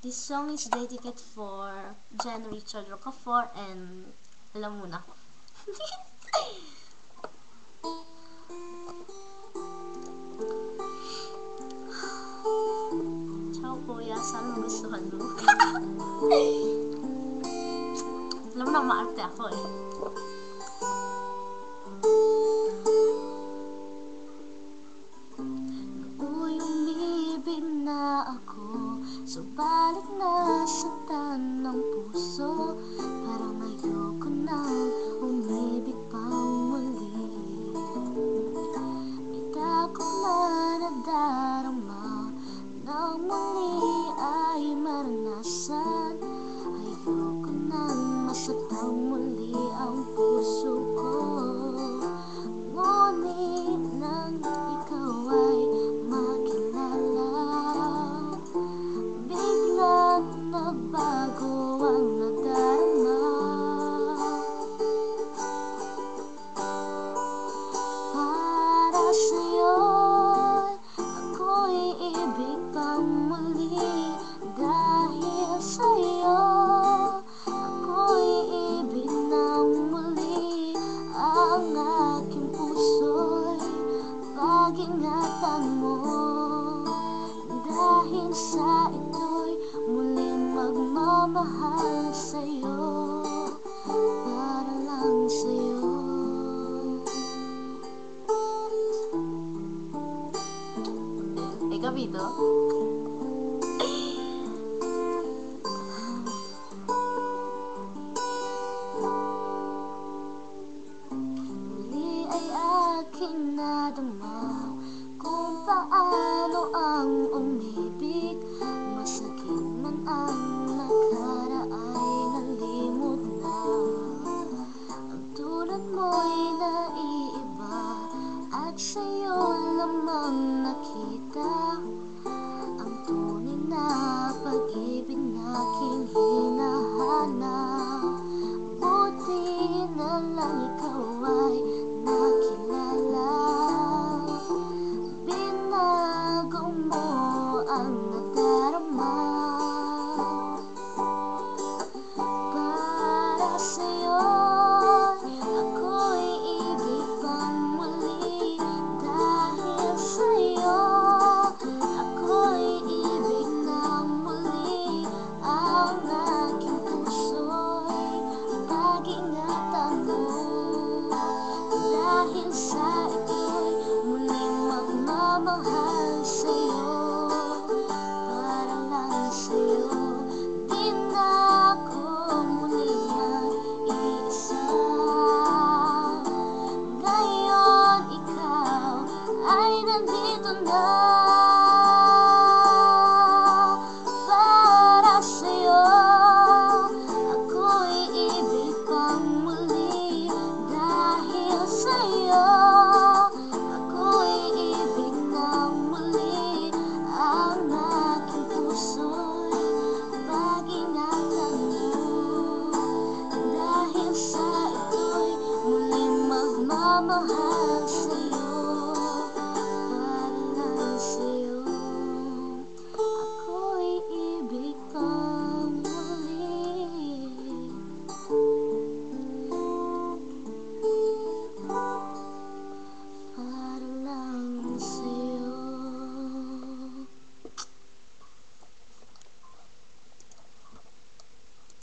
This song is dedicated for Jen Richard Rocafort and alam mo na. Ciao kuya, sana magustuhan mo. Alam mo na, maarte ako eh. Nooy umibig na ako, subalit nasaktan ng puso. Parang ayoko nang umibig pang muli. May takot na nadarama nang muli ay maranasan. Ayoko nang masaktan muli ang puso ko. Ngunit nang ikaw ay makilala, biglang nagbago ang nadarama. Para sa'yo ako'y ibig pang muli. Dahil sa'yo ako'y ibig ng muli. Ang aking puso'y pag-ingatan mo. Dahil sa ito'y muling magmamahal sa'yo. Para lang sa'yo. Capito? Muli ay aking nadama kung paano ang umibig. Masakit man ang nakaraan ay nalimot na. Ang tulad mo'y naiiba at sa'yo lamang nakita ang tunay na pag-ibig na aking hinahanap. Buti na lang ikaw ay nakilala. Binago mo ang nadarama.